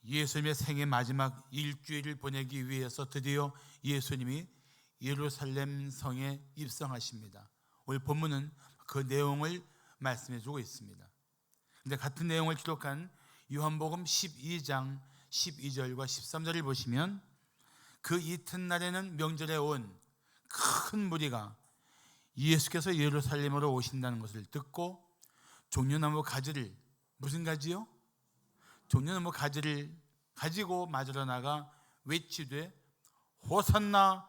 예수님의 생애 마지막 일주일을 보내기 위해서 드디어 예수님이 예루살렘 성에 입성하십니다. 오늘 본문은 그 내용을 말씀해 주고 있습니다. 그런데 같은 내용을 기록한 요한복음 12장 12절과 13절을 보시면 그 이튿날에는 명절에 온 큰 무리가 예수께서 예루살렘으로 오신다는 것을 듣고 종려나무 가지를, 무슨 가지요? 종려나무 가지를 가지고 맞으러 나가 외치되 호산나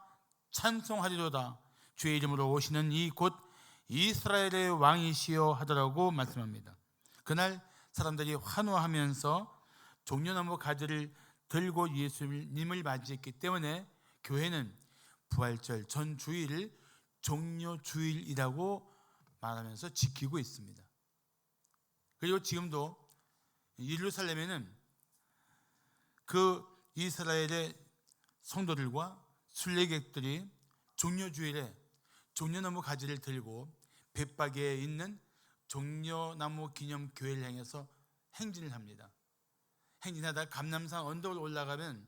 찬송하리로다, 주의 이름으로 오시는 이 곧 이스라엘의 왕이시여 하더라고 말씀합니다. 그날 사람들이 환호하면서 종려나무 가지를 들고 예수님을 맞이했기 때문에 교회는 부활절 전 주일을 종려주일이라고 말하면서 지키고 있습니다. 그리고 지금도 예루살렘에는 그 이스라엘의 성도들과 순례객들이 종려주일에 종려나무 가지를 들고 벳박에 있는 종려나무 기념교회를 향해서 행진을 합니다. 행진하다가 감람산 언덕을 올라가면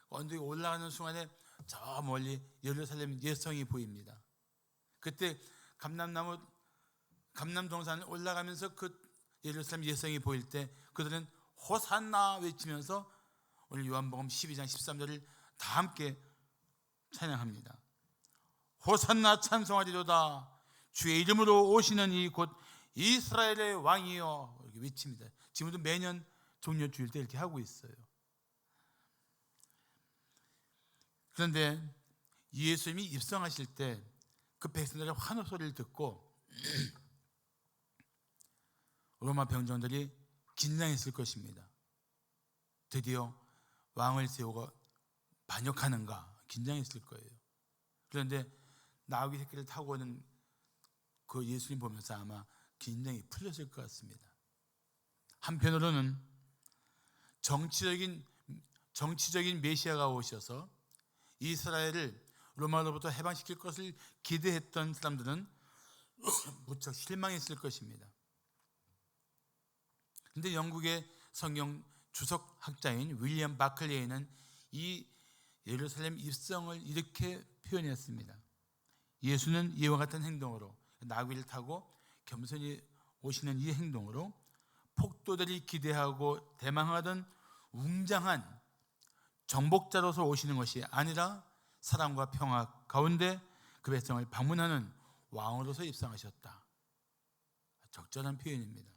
언덕에 올라가는 순간에 저 멀리 예루살렘 예성이 보입니다. 그때 감람동산을 올라가면서 그 예루살렘 예성이 보일 때 그들은 호산나 외치면서 오늘 요한복음 12장 13절을 다 함께 찬양합니다. 호산나 찬송하리로다, 주의 이름으로 오시는 이 곧 이스라엘의 왕이여, 이렇게 외칩니다. 지금도 매년 종려주일 때 이렇게 하고 있어요. 그런데 예수님이 입성하실 때 그 백성들의 환호 소리를 듣고 로마 병정들이 긴장했을 것입니다. 드디어 왕을 세우고 반역하는가 긴장했을 거예요. 그런데 나귀 새끼를 타고 오는 그 예수님 보면서 아마 긴장이 풀렸을 것 같습니다. 한편으로는 정치적인 메시아가 오셔서 이스라엘을 로마로부터 해방시킬 것을 기대했던 사람들은 무척 실망했을 것입니다. 그런데 영국의 성경 주석학자인 윌리엄 바클리에는 이 예루살렘 입성을 이렇게 표현했습니다. 예수는 이와 같은 행동으로, 나귀를 타고 겸손히 오시는 이 행동으로 폭도들이 기대하고 대망하던 웅장한 정복자로서 오시는 것이 아니라 사랑과 평화 가운데 그 백성을 방문하는 왕으로서 입성하셨다. 적절한 표현입니다.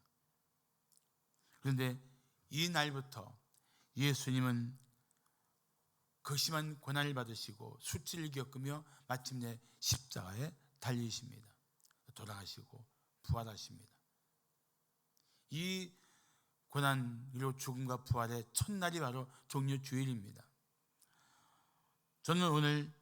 그런데 이 날부터 예수님은 극심한 고난을 받으시고 수치를 겪으며 마침내 십자가에 달리십니다. 돌아가시고 부활하십니다. 이 고난 그리고 죽음과 부활의 첫날이 바로 종려주일입니다. 저는 오늘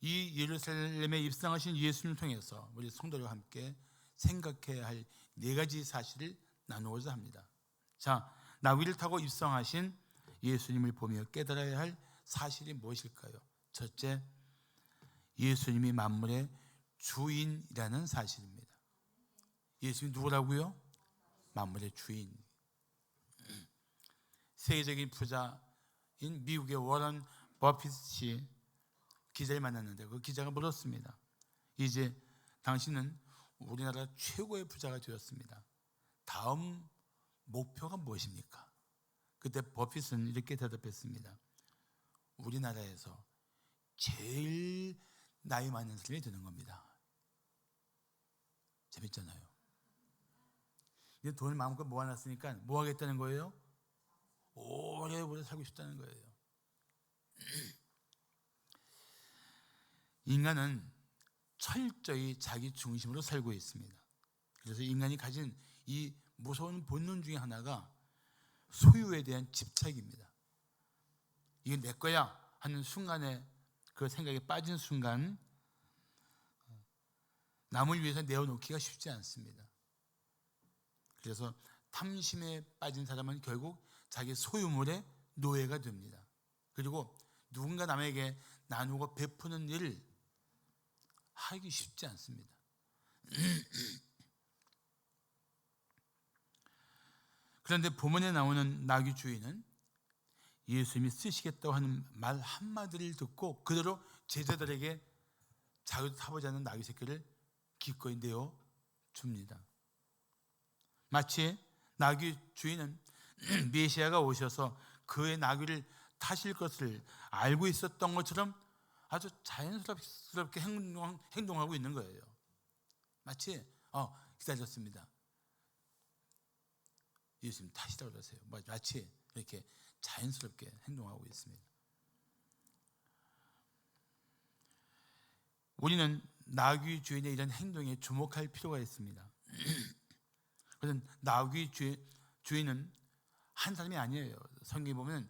이 예루살렘에 입성하신 예수님을 통해서 우리 성도들과 함께 생각해야 할 네 가지 사실을 나누고자 합니다. 자, 나귀를 타고 입성하신 예수님을 보며 깨달아야 할 사실이 무엇일까요? 첫째, 예수님이 만물의 주인이라는 사실입니다. 예수님이 누구라고요? 만물의 주인. 세계적인 부자인 미국의 워런 버핏이 기자를 만났는데 그 기자가 물었습니다. 이제 당신은 우리나라 최고의 부자가 되었습니다. 다음 목표가 무엇입니까? 그때 버핏은 이렇게 대답했습니다. 우리나라에서 제일 나이 많은 사람이 되는 겁니다. 재밌잖아요. 이제 돈을 마음껏 모아놨으니까 뭐 하겠다는 거예요? 오래오래 살고 싶다는 거예요. 인간은 철저히 자기 중심으로 살고 있습니다. 그래서 인간이 가진 이 무서운 본능 중에 하나가 소유에 대한 집착입니다. 이게 내 거야 하는 순간에 그 생각에 빠진 순간 남을 위해서 내어놓기가 쉽지 않습니다. 그래서 탐심에 빠진 사람은 결국 자기 소유물의 노예가 됩니다. 그리고 누군가 남에게 나누고 베푸는 일을 하기 쉽지 않습니다. 그런데 본문에 나오는 나귀 주인은 예수님이 쓰시겠다고 하는 말 한마디를 듣고 그대로 제자들에게 자기도 타보지 않는 나귀 새끼를 기꺼이 내어 줍니다. 마치 나귀 주인은 메시아가 오셔서 그의 나귀를 타실 것을 알고 있었던 것처럼 아주 자연스럽게 행동하고 있는 거예요. 마치 기다렸습니다. 예수님 타시라고 그러세요. 마치 이렇게 자연스럽게 행동하고 있습니다. 우리는 나귀 주인의 이런 행동에 주목할 필요가 있습니다. 그런 나귀 주인은 한 사람이 아니에요. 성경에 보면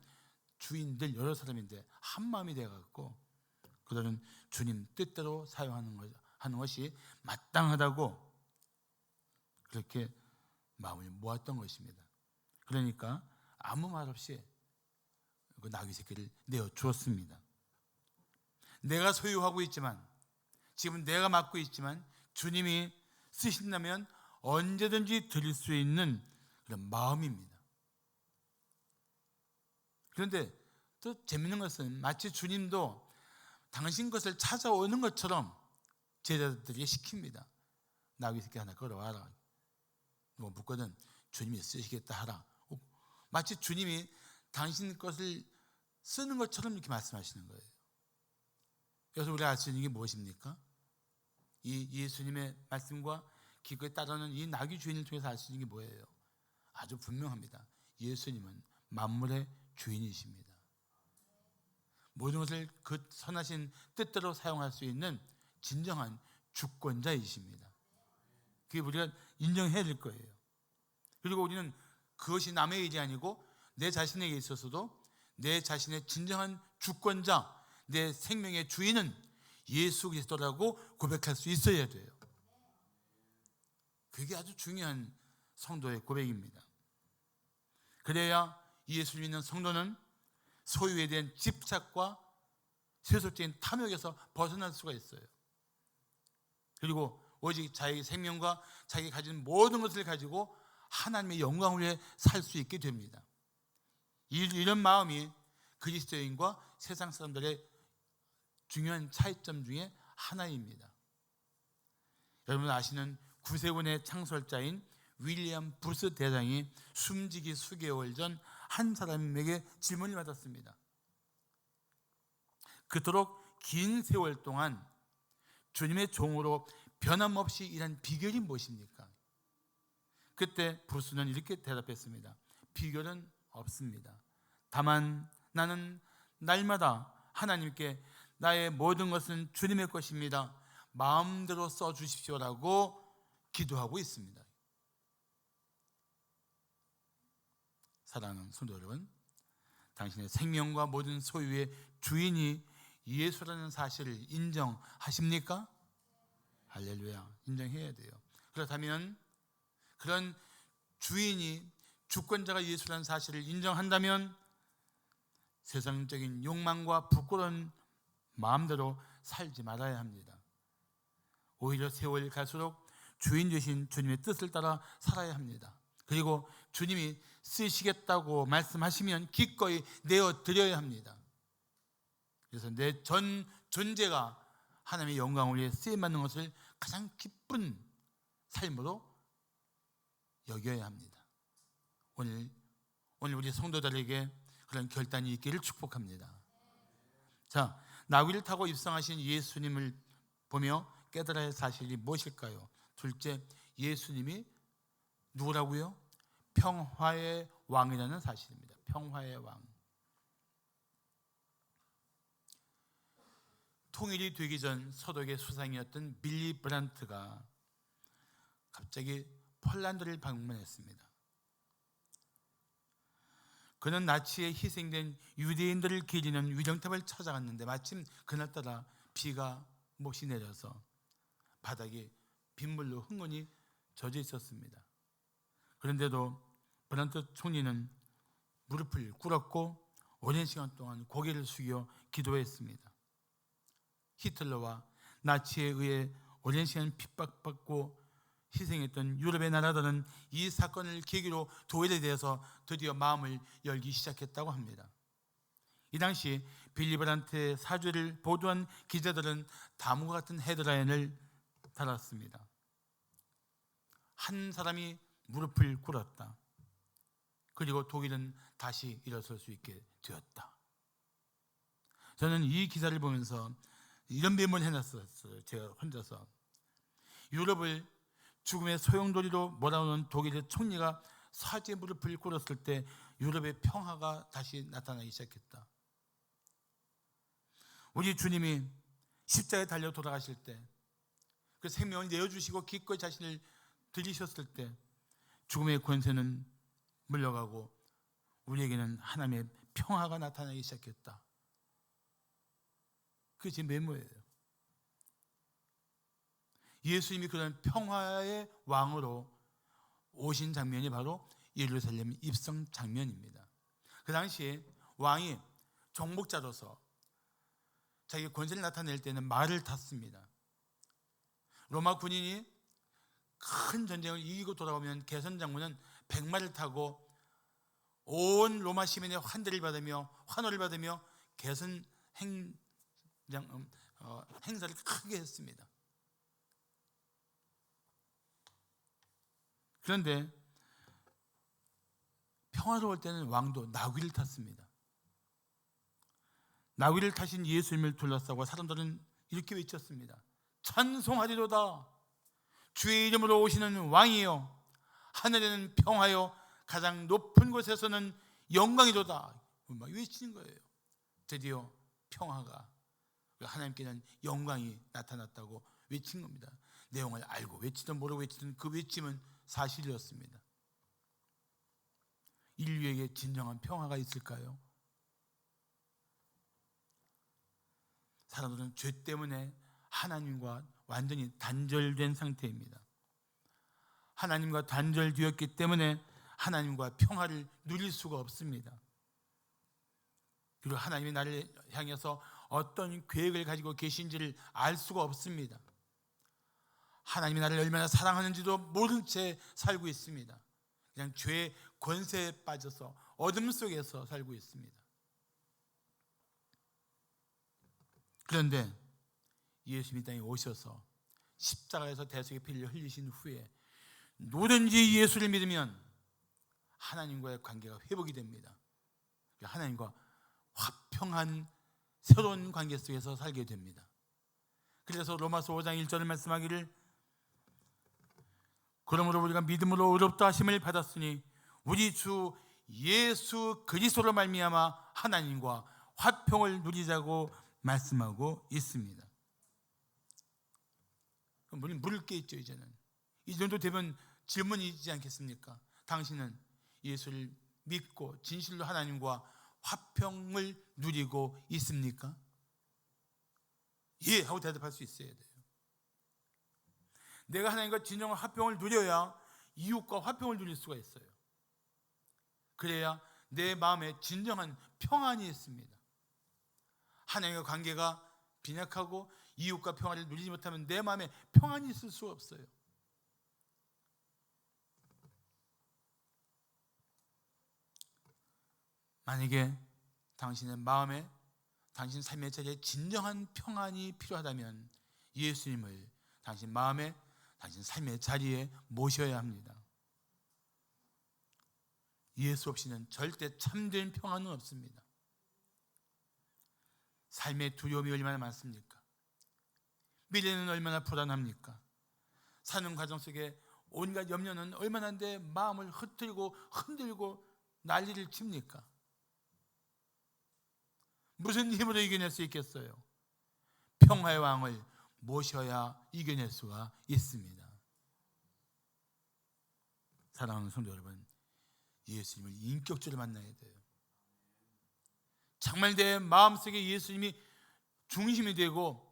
주인들 여러 사람인데 한 마음이 되어갖고 그들은 주님 뜻대로 사용하는 것이 마땅하다고 그렇게 마음을 모았던 것입니다. 그러니까 아무 말 없이 그 나귀 새끼를 내어 주었습니다. 내가 소유하고 있지만 지금 내가 맡고 있지만 주님이 쓰신다면 언제든지 드릴 수 있는 그런 마음입니다. 그런데 또 재밌는 것은 마치 주님도 당신 것을 찾아오는 것처럼 제자들에게 시킵니다. 나귀 새끼 하나 끌어와라. 뭐 묻거든 주님이 쓰시겠다 하라. 마치 주님이 당신 것을 쓰는 것처럼 이렇게 말씀하시는 거예요. 그래서 우리가 알 수 있는 게 무엇입니까? 이 예수님의 말씀과 기꺼이 따르는 이 나귀 주인을 통해서 알 수 있는 게 뭐예요? 아주 분명합니다. 예수님은 만물의 주인이십니다. 모든 것을 그 선하신 뜻대로 사용할 수 있는 진정한 주권자이십니다. 그게 우리가 인정해야 될 거예요. 그리고 우리는 그것이 남의 일이 아니고 내 자신에게 있어서도 내 자신의 진정한 주권자, 내 생명의 주인은 예수 그리스도라고 고백할 수 있어야 돼요. 그게 아주 중요한 성도의 고백입니다. 그래야 예수 믿는 성도는 소유에 대한 집착과 세속적인 탐욕에서 벗어날 수가 있어요. 그리고 오직 자기 생명과 자기 가진 모든 것을 가지고 하나님의 영광을 위해 살 수 있게 됩니다. 이런 마음이 그리스도인과 세상 사람들의 중요한 차이점 중에 하나입니다. 여러분 아시는 구세군의 창설자인 윌리엄 부스 대장이 숨지기 수개월 전 한 사람에게 질문을 받았습니다. 그토록 긴 세월 동안 주님의 종으로 변함없이 일한 비결이 무엇입니까? 그때 부스는 이렇게 대답했습니다. 비결은 없습니다. 다만 나는 날마다 하나님께 나의 모든 것은 주님의 것입니다. 마음대로 써주십시오라고 기도하고 있습니다. 사랑하는 성도 여러분, 당신의 생명과 모든 소유의 주인이 예수라는 사실을 인정하십니까? 할렐루야, 인정해야 돼요. 그렇다면 그런 주인이 주권자가 예수라는 사실을 인정한다면 세상적인 욕망과 부끄러운 마음대로 살지 말아야 합니다. 오히려 세월이 갈수록 주인 되신 주님의 뜻을 따라 살아야 합니다. 그리고 주님이 쓰시겠다고 말씀하시면 기꺼이 내어드려야 합니다. 그래서 내 전 존재가 하나님의 영광을 위해 쓰임받는 것을 가장 기쁜 삶으로 여겨야 합니다. 오늘 우리 성도들에게 그런 결단이 있기를 축복합니다. 자, 나귀를 타고 입성하신 예수님을 보며 깨달아야 할 사실이 무엇일까요? 둘째, 예수님이 누구라고요? 평화의 왕이라는 사실입니다. 평화의 왕. 통일이 되기 전 서독의 수상이었던 빌리 브란트가 갑자기 폴란드를 방문했습니다. 그는 나치에 희생된 유대인들을 기리는 위령탑을 찾아갔는데 마침 그날따라 비가 몹시 내려서 바닥이 빗물로 흥건히 젖어 있었습니다. 그런데도 브란트 총리는 무릎을 꿇었고 오랜 시간 동안 고개를 숙여 기도했습니다. 히틀러와 나치에 의해 오랜 시간 핍박받고 희생했던 유럽의 나라들은 이 사건을 계기로 독일에 대해서 드디어 마음을 열기 시작했다고 합니다. 이 당시 빌립보한테 사주를 보도한 기자들은 다음과 같은 헤드라인을 달았습니다. 한 사람이 무릎을 꿇었다. 그리고 독일은 다시 일어설 수 있게 되었다. 저는 이 기사를 보면서 이런 메모를 해놨었어요. 제가 혼자서. 유럽을 죽음의 소용돌이로 몰아오는 독일의 총리가 사죄 무릎을 꿇었을 때 유럽의 평화가 다시 나타나기 시작했다. 우리 주님이 십자가에 달려 돌아가실 때 그 생명을 내어주시고 기꺼이 자신을 드리셨을 때 죽음의 권세는 물러가고 우리에게는 하나님의 평화가 나타나기 시작했다. 그게 제 메모예요. 예수님이 그런 평화의 왕으로 오신 장면이 바로 예루살렘 입성 장면입니다. 그 당시에 왕이 정복자로서 자기 권세를 나타낼 때는 말을 탔습니다. 로마 군인이 큰 전쟁을 이기고 돌아오면 개선 장군은 백마를 타고 온 로마 시민의 환대를 받으며 환호를 받으며 개선 행사를 크게 했습니다. 그런데 평화로울 때는 왕도 나귀를 탔습니다. 나귀를 타신 예수님을 둘러싸고 사람들은 이렇게 외쳤습니다. 찬송하리로다. 주의 이름으로 오시는 왕이여, 하늘에는 평화요, 가장 높은 곳에서는 영광이로다. 막 외치는 거예요. 드디어 평화가, 하나님께는 영광이 나타났다고 외친 겁니다. 내용을 알고 외치든 모르고 외치든 그 외침은 사실이었습니다. 인류에게 진정한 평화가 있을까요? 사람들은 죄 때문에 하나님과 완전히 단절된 상태입니다. 하나님과 단절되었기 때문에 하나님과 평화를 누릴 수가 없습니다. 그리고 하나님이 나를 향해서 어떤 계획을 가지고 계신지를 알 수가 없습니다. 하나님이 나를 얼마나 사랑하는지도 모른 채 살고 있습니다. 그냥 죄의 권세에 빠져서 어둠 속에서 살고 있습니다. 그런데 예수님이 땅에 오셔서 십자가에서 대속의 피를 흘리신 후에 누구든지 예수를 믿으면 하나님과의 관계가 회복이 됩니다. 하나님과 화평한 새로운 관계 속에서 살게 됩니다. 그래서 로마서 5장 1절을 말씀하기를 그러므로 우리가 믿음으로 의롭다 하심을 받았으니 우리 주 예수 그리스도로 말미암아 하나님과 화평을 누리자고 말씀하고 있습니다. 물을 게 있죠. 이제는 이 정도 되면 질문이 있지 않겠습니까? 당신은 예수를 믿고 진실로 하나님과 화평을 누리고 있습니까? 예 하고 대답할 수 있어야 돼요. 내가 하나님과 진정한 화평을 누려야 이웃과 화평을 누릴 수가 있어요. 그래야 내 마음에 진정한 평안이 있습니다. 하나님과 관계가 빈약하고 이웃과 평화를 누리지 못하면 내 마음에 평안이 있을 수가 없어요. 만약에 당신의 마음에 당신 삶의 자리에 진정한 평안이 필요하다면 예수님을 당신 마음에 당신 삶의 자리에 모셔야 합니다. 예수 없이는 절대 참된 평안은 없습니다. 삶의 두려움이 얼마나 많습니까? 미래는 얼마나 불안합니까? 사는 과정 속에 온갖 염려는 얼마나 내 마음을 흔들고 난리를 칩니까? 무슨 힘으로 이겨낼 수 있겠어요? 평화의 왕을 모셔야 이겨낼 수가 있습니다. 사랑하는 성도 여러분, 예수님을 인격적으로 만나야 돼요. 정말 내 마음속에 예수님이 중심이 되고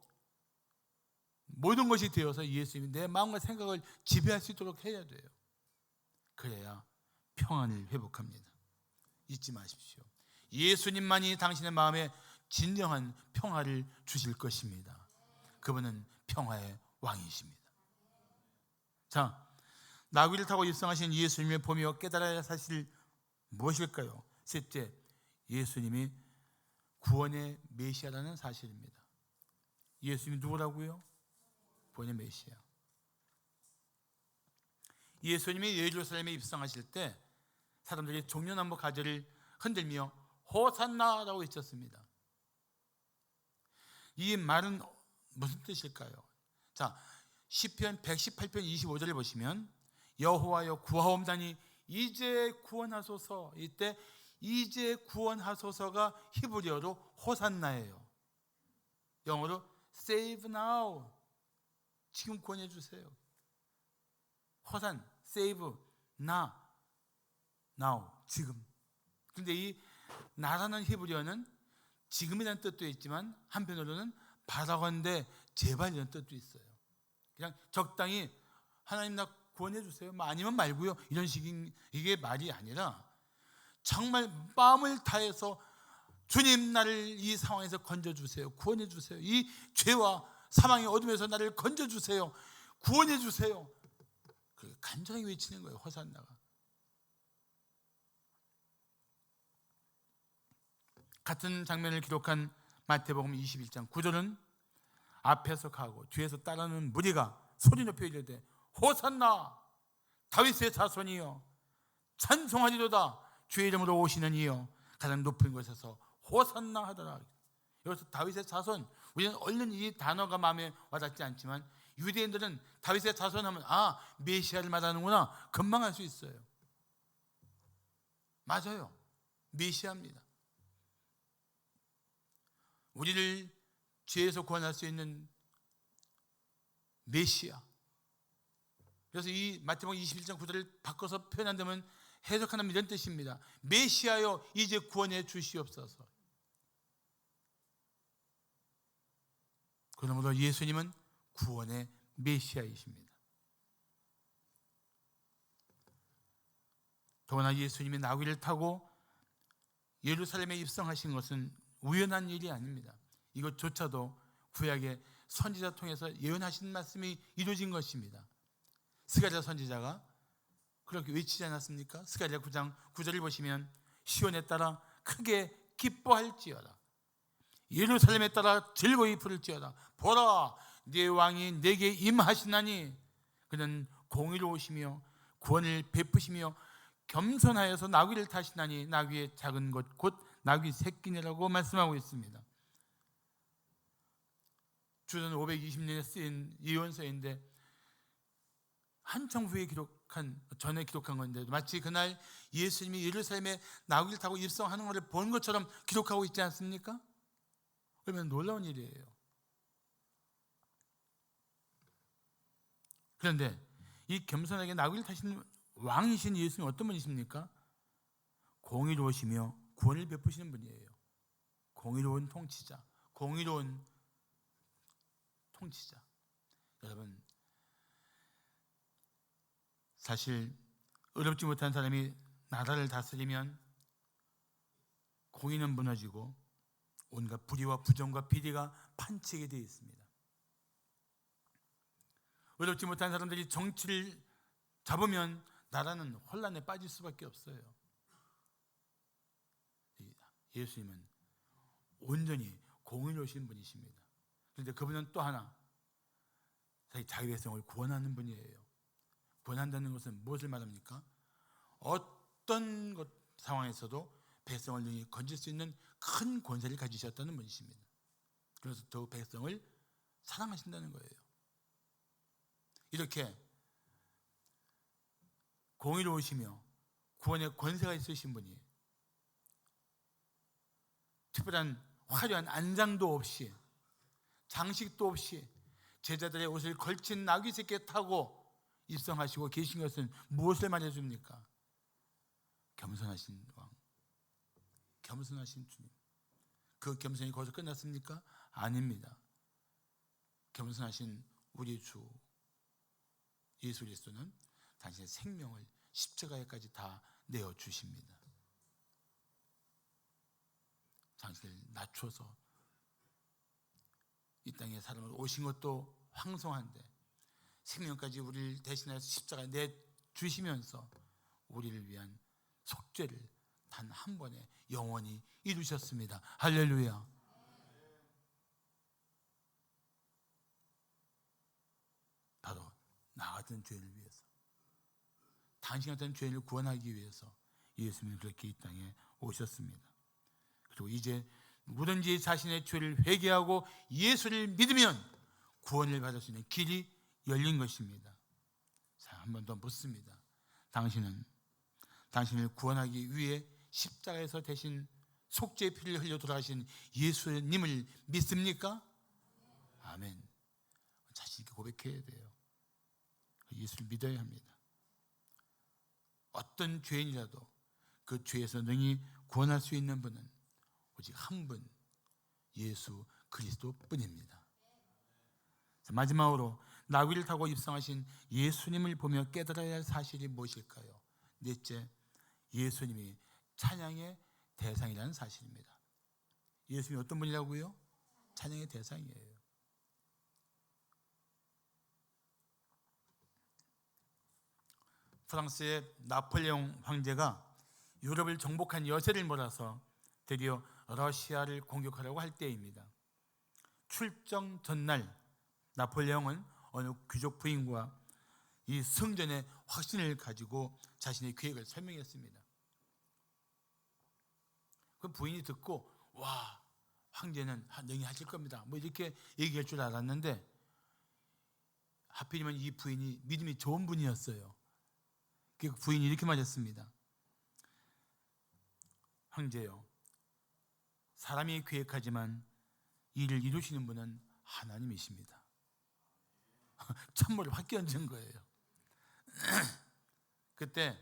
모든 것이 되어서 예수님이 내 마음과 생각을 지배할 수 있도록 해야 돼요. 그래야 평안을 회복합니다. 잊지 마십시오. 예수님만이 당신의 마음에 진정한 평화를 주실 것입니다. 그분은 평화의 왕이십니다. 자, 나귀를 타고 입성하신 예수님의 보며 깨달아야 할 사실 무엇일까요? 셋째, 예수님이 구원의 메시아라는 사실입니다. 예수님이 누구라고요? 구원의 메시아. 예수님이 예루살렘에 입성하실 때 사람들이 종려나무 가지를 흔들며 호산나라고 외쳤습니다. 이 말은 무슨 뜻일까요? 자, 시편 118편 25절을 보시면 여호와여 구하옵나니 이제 구원하소서. 이때 이제 구원하소서가 히브리어로 호산나예요. 영어로 save now. 지금 구원해 주세요. 호산, save, now, 지금. 그런데 이 나라는 히브리어는 지금이라는 뜻도 있지만 한편으로는 바라건대 제발 이런 뜻도 있어요. 그냥 적당히 하나님 나 구원해 주세요. 아니면 말고요. 이런 식인 이게 말이 아니라 정말 마음을 다해서 주님 나를 이 상황에서 건져 주세요. 구원해 주세요. 이 죄와 사망의 어둠에서 나를 건져 주세요. 구원해 주세요. 그 간절하게 외치는 거예요. 호산나가. 같은 장면을 기록한 마태복음 21장 9절은 앞에서 가고 뒤에서 따르는 무리가 소리 높여 이르되 호산나 다윗의 자손이여 찬송하리로다 주의 이름으로 오시는 이여 가장 높은 곳에서 호산나 하더라. 여기서 다윗의 자손, 우리는 얼른 이 단어가 마음에 와닿지 않지만 유대인들은 다윗의 자손하면 메시아를 말하는구나 금방 알 수 있어요. 맞아요. 메시아입니다. 우리를 죄에서 구원할 수 있는 메시아. 그래서 이 마태복음 21장 9절을 바꿔서 표현한다면 해석하면 이런 뜻입니다. 메시아여 이제 구원해 주시옵소서. 그러므로 예수님은 구원의 메시아이십니다. 더구나 예수님이 나귀를 타고 예루살렘에 입성하신 것은 우연한 일이 아닙니다. 이것조차도 구약의 선지자 통해서 예언하신 말씀이 이루어진 것입니다. 스가랴 선지자가 그렇게 외치지 않았습니까? 스가랴 9장 9절을 보시면 시온에 따라 크게 기뻐할지어다. 예루살렘에 따라 즐거이 부를지어다. 보라 네 왕이 내게 임하시나니 그는 공의로우시며 구원을 베푸시며 겸손하여서 나귀를 타시나니 나귀의 작은 것 곧 나귀 새끼니라고 말씀하고 있습니다. 주전 520년에 쓰인 예언서인데 한참 후에 전에 기록한 건데 마치 그날 예수님이 예루살렘에 나귀를 타고 입성하는 것을 본 것처럼 기록하고 있지 않습니까? 그러면 놀라운 일이에요. 그런데 이 겸손하게 나귀를 타신 왕이신 예수님 어떤 분이십니까? 공의로우시며 구원을 베푸시는 분이에요. 공의로운 통치자, 공의로운 통치자. 여러분, 사실 어렵지 못한 사람이 나라를 다스리면 공의는 무너지고 온갖 불의와 부정과 비리가 판치게 되어 있습니다. 어렵지 못한 사람들이 정치를 잡으면 나라는 혼란에 빠질 수밖에 없어요. 예수님은 온전히 공의로우신 분이십니다. 그런데 그분은 또 하나 자기 백성을 구원하는 분이에요. 구원한다는 것은 무엇을 말합니까? 어떤 상황에서도 백성을 능히 건질 수 있는 큰 권세를 가지셨다는 분이십니다. 그래서 더 백성을 사랑하신다는 거예요. 이렇게 공의로우시며 구원의 권세가 있으신 분이 특별한 화려한 안장도 없이 장식도 없이 제자들의 옷을 걸친 나귀 새끼에 타고 입성하시고 계신 것은 무엇을 말해줍니까? 겸손하신 왕, 겸손하신 주님. 그 겸손이 거기서 끝났습니까? 아닙니다. 겸손하신 우리 주 예수 그리스도는 당신의 생명을 십자가에까지 다 내어주십니다. 당신을 낮춰서 이 땅에 사람을 오신 것도 황송한데 생명까지 우리를 대신해서 십자가에 내주시면서 우리를 위한 속죄를 단 한 번에 영원히 이루셨습니다. 할렐루야. 바로 나 같은 죄인을 위해서, 당신 같은 죄인을 구원하기 위해서 예수님은 그렇게 이 땅에 오셨습니다. 그리고 이제 누구든지 자신의 죄를 회개하고 예수를 믿으면 구원을 받을 수 있는 길이 열린 것입니다. 자, 한 번 더 묻습니다. 당신은 당신을 구원하기 위해 십자가에서 대신 속죄의 피를 흘려 돌아가신 예수님을 믿습니까? 아멘. 자신 있게 고백해야 돼요. 예수를 믿어야 합니다. 어떤 죄인이라도 그 죄에서 능히 구원할 수 있는 분은 오직 한 분, 예수 그리스도뿐입니다. 마지막으로 나귀를 타고 입성하신 예수님을 보며 깨달아야 할 사실이 무엇일까요? 넷째, 예수님이 찬양의 대상이라는 사실입니다. 예수님이 어떤 분이라고요? 찬양의 대상이에요. 프랑스의 나폴레옹 황제가 유럽을 정복한 여세를 몰아서 드디어 러시아를 공격하려고 할 때입니다. 출정 전날 나폴레옹은 어느 귀족 부인과 이 성전의 확신을 가지고 자신의 계획을 설명했습니다. 그 부인이 듣고 와, 황제는 능히 하실 겁니다, 뭐 이렇게 얘기할 줄 알았는데 하필이면 이 부인이 믿음이 좋은 분이었어요. 그 부인이 이렇게 말했습니다. 황제요, 사람이 계획하지만 이를 이루시는 분은 하나님이십니다. 찬물을 확 끼얹은 거예요. 그때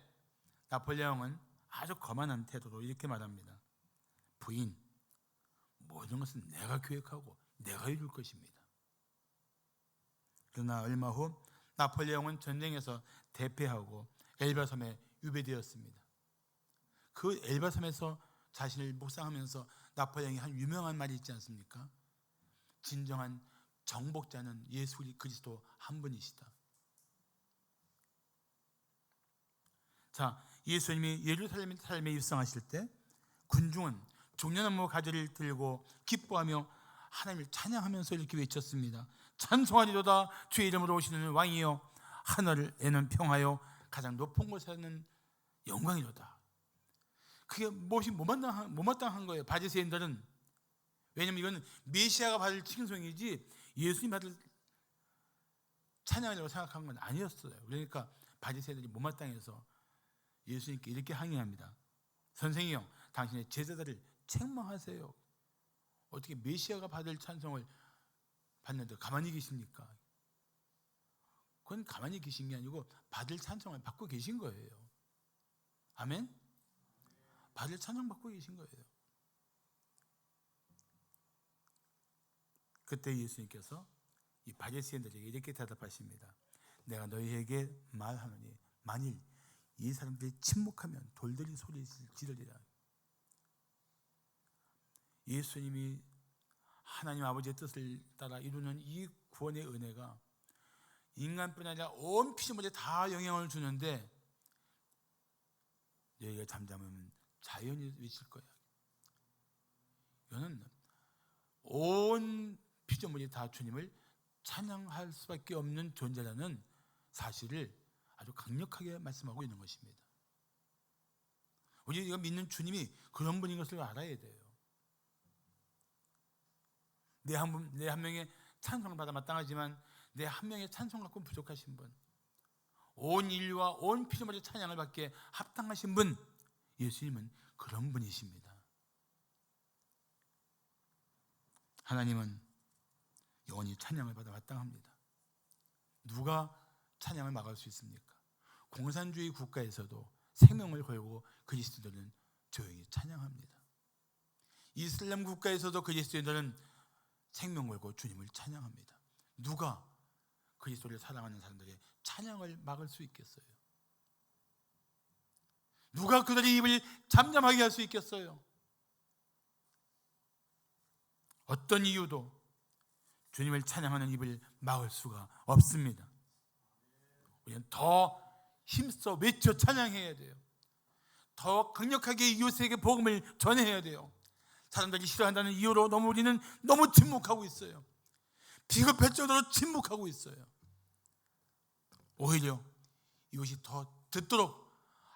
나폴레옹은 아주 거만한 태도로 이렇게 말합니다. 부인, 모든 것은 내가 계획하고 내가 이룰 것입니다. 그러나 얼마 후 나폴레옹은 전쟁에서 대패하고 엘바섬에 유배되었습니다. 그 엘바섬에서 자신을 묵상하면서 나폴레옹이 한 유명한 말이 있지 않습니까? 진정한 정복자는 예수 그리스도 한 분이시다. 자, 예수님이 예루살렘에 입성하실 때 군중은 종려나무 가지를 들고 기뻐하며 하나님을 찬양하면서 이렇게 외쳤습니다. 찬송하리로다 주의 이름으로 오시는 왕이여, 하늘에는 평하여 가장 높은 곳에는 영광이로다. 그게 무엇이 못마땅한 거예요. 바리새인들은. 왜냐하면 이건 메시아가 받을 칭송이지 예수님 받을 찬양이라고 생각한 건 아니었어요. 그러니까 바리새인들이 못마땅해서 예수님께 이렇게 항의합니다. 선생이요, 당신의 제자들을 책망하세요. 어떻게 메시아가 받을 찬송을 받는데 가만히 계십니까? 그건 가만히 계신 게 아니고 받을 찬송을 받고 계신 거예요. 아멘? 받을 찬송 받고 계신 거예요. 그때 예수님께서 이 바리새인들에게 이렇게 대답하십니다. 내가 너희에게 말하노니 만일 이 사람들이 침묵하면 돌들이 소리 지르리라. 예수님이 하나님 아버지의 뜻을 따라 이루는 이 구원의 은혜가 인간뿐 아니라 온 피조물에 다 영향을 주는데 너희가 잠잠하면 자연이 외칠 거야. 이거는 온 피조물이 다 주님을 찬양할 수밖에 없는 존재라는 사실을 아주 강력하게 말씀하고 있는 것입니다. 우리가 믿는 주님이 그런 분인 것을 알아야 돼요. 내 한 명의 찬송을 받아 마땅하지만 내 한 명의 찬송 갖고 부족하신 분, 온 인류와 온 피조물의 찬양을 받기에 합당하신 분, 예수님은 그런 분이십니다. 하나님은 영원히 찬양을 받아 마땅합니다. 누가 찬양을 막을 수 있습니까? 공산주의 국가에서도 생명을 걸고 그리스도인들은 조용히 찬양합니다. 이슬람 국가에서도 그리스도인들은 생명 걸고 주님을 찬양합니다. 누가 그리스도를 사랑하는 사람들의 찬양을 막을 수 있겠어요? 누가 그들의 입을 잠잠하게 할 수 있겠어요? 어떤 이유도 주님을 찬양하는 입을 막을 수가 없습니다. 우리는 더 힘써 외쳐 찬양해야 돼요. 더 강력하게 이웃에게 복음을 전해야 돼요. 사람들이 싫어한다는 이유로 우리는 너무 침묵하고 있어요. 비겁할 정도로 침묵하고 있어요. 오히려 이것이 더 듣도록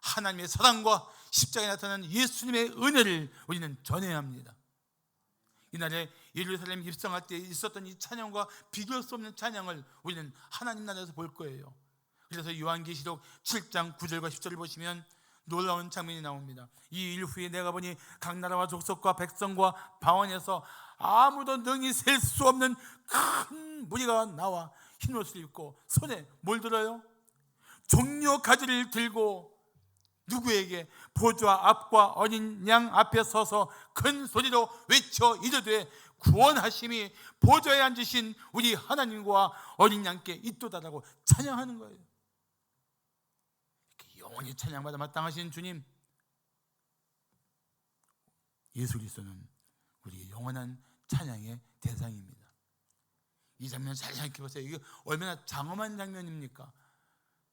하나님의 사랑과 십자가에 나타나는 예수님의 은혜를 우리는 전해야 합니다. 이날에 예루살렘 입성할 때 있었던 이 찬양과 비교할 수 없는 찬양을 우리는 하나님 나라에서 볼 거예요. 그래서 요한계시록 7장 9절과 10절을 보시면 놀라운 장면이 나옵니다. 이 일 후에 내가 보니 각 나라와 족속과 백성과 방언에서 아무도 능히 셀 수 없는 큰 무리가 나와 흰옷을 입고 손에 뭘 들어요? 종려 가지를 들고 누구에게? 보좌 앞과 어린 양 앞에 서서 큰 소리로 외쳐 이르되 구원하심이 보좌에 앉으신 우리 하나님과 어린 양께 있도다라고 찬양하는 거예요. 이렇게 영원히 찬양받아 마땅하신 주님 예수 그리스도는 우리의 영원한 찬양의 대상입니다. 이 장면 잘 생각해 보세요. 이게 얼마나 장엄한 장면입니까?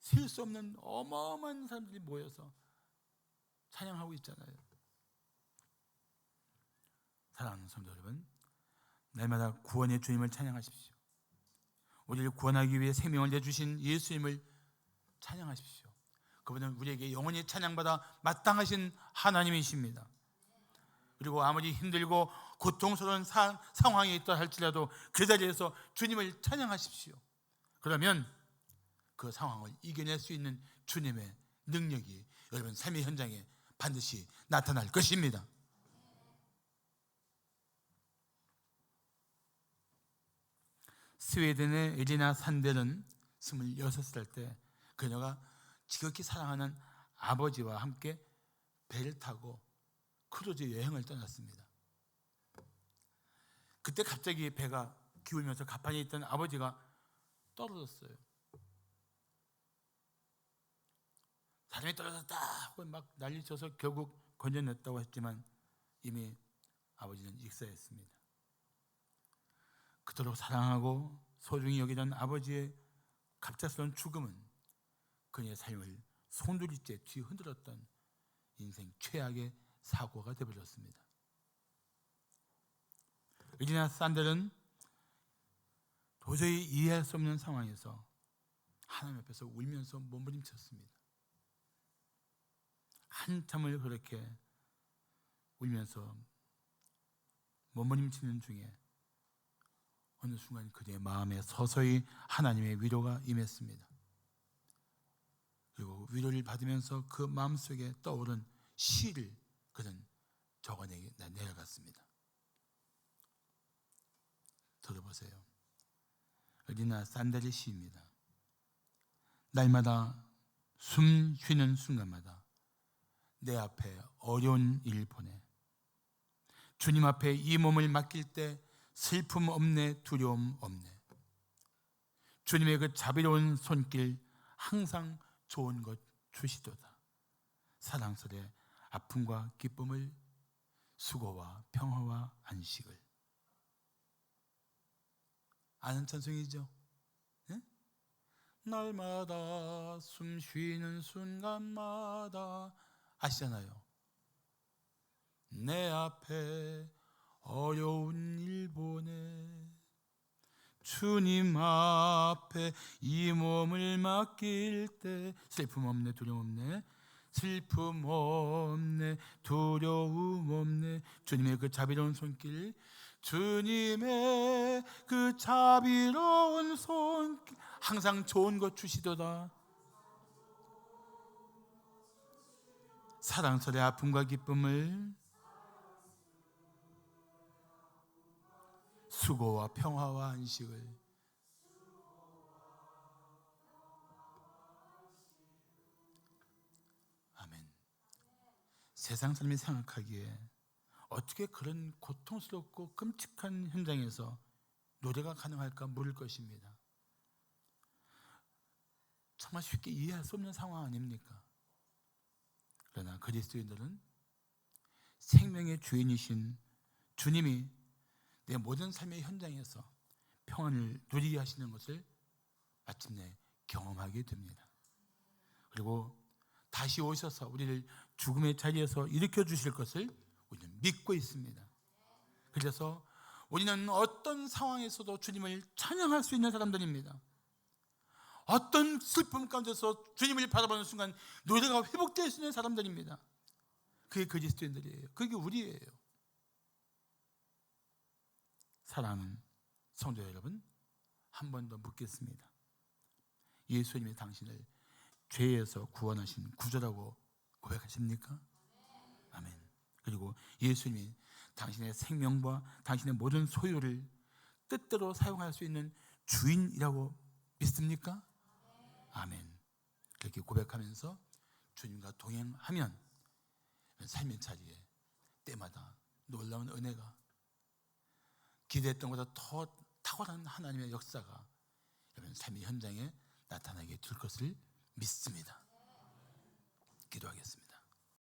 셀 수 없는 어마어마한 사람들이 모여서 찬양하고 있잖아요. 사랑하는 성도 여러분, 날마다 구원의 주님을 찬양하십시오. 우리를 구원하기 위해 생명을 내주신 예수님을 찬양하십시오. 그분은 우리에게 영원히 찬양받아 마땅하신 하나님이십니다. 그리고 아무리 힘들고 고통스러운 상황이 있다 할지라도 그 자리에서 주님을 찬양하십시오. 그러면 그 상황을 이겨낼 수 있는 주님의 능력이 여러분 삶의 현장에 반드시 나타날 것입니다. 스웨덴의 에리나 산델은 26살 때 그녀가 지극히 사랑하는 아버지와 함께 배를 타고 크루즈 여행을 떠났습니다. 그때 갑자기 배가 기울면서 갑판에 있던 아버지가 떨어졌어요. 사람이 떨어졌다 하고 막 난리쳐서 결국 건져냈다고 했지만 이미 아버지는 익사했습니다. 그토록 사랑하고 소중히 여기던 아버지의 갑작스러운 죽음은 그녀의 삶을 송두리째 뒤흔들었던 인생 최악의 사고가 되어버렸습니다. 에리나 산델은 도저히 이해할 수 없는 상황에서 하나님 앞에서 울면서 몸부림쳤습니다. 한참을 그렇게 울면서 몸부림치는 중에 어느 순간 그의 마음에 서서히 하나님의 위로가 임했습니다. 그리고 위로를 받으면서 그 마음속에 떠오른 시를 그는 적어내게 내려갔습니다. 들어보세요. 에리나 산델의 시입니다. 날마다 숨 쉬는 순간마다 내 앞에 어려운 일 보내 주님 앞에 이 몸을 맡길 때 슬픔 없네 두려움 없네 주님의 그 자비로운 손길 항상 좋은 것 주시도다. 사랑스레 아픔과 기쁨을 수고와 평화와 안식을. 아는 찬송이죠? 네? 날마다 숨 쉬는 순간마다 아시잖아요. 내 앞에 어려운 일 보내 주님 앞에 이 몸을 맡길 때 슬픔 없네 두려움 없네 슬픔 없네 두려움 없네 주님의 그 자비로운 손길 주님의 그 자비로운 손길 항상 좋은 것 주시도다. 사랑스레 아픔과 기쁨을 수고와 평화와 안식을 아멘. 세상 사람이 생각하기에 어떻게 그런 고통스럽고 끔찍한 현장에서 노래가 가능할까 물을 것입니다. 정말 쉽게 이해할 수 없는 상황 아닙니까? 그러나 그리스도인들은 생명의 주인이신 주님이 내 모든 삶의 현장에서 평안을 누리게 하시는 것을 마침내 경험하게 됩니다. 그리고 다시 오셔서 우리를 죽음의 자리에서 일으켜 주실 것을 우리는 믿고 있습니다. 그래서 우리는 어떤 상황에서도 주님을 찬양할 수 있는 사람들입니다. 어떤 슬픔 가운데서 주님을 바라보는 순간 노래가 회복될 수 있는 사람들입니다. 그게 그리스도인들이에요. 그게 우리예요. 사랑하는 성도 여러분, 한 번 더 묻겠습니다. 예수님이 당신을 죄에서 구원하신 구주라고 고백하십니까? 아멘. 그리고 예수님이 당신의 생명과 당신의 모든 소유를 뜻대로 사용할 수 있는 주인이라고 믿습니까? 아멘. 그렇게 고백하면서 주님과 동행하면 삶의 자리에 때마다 놀라운 은혜가, 기대했던 것보다 더 탁월한 하나님의 역사가 여러분 삶의 현장에 나타나게 될 것을 믿습니다. 기도하겠습니다.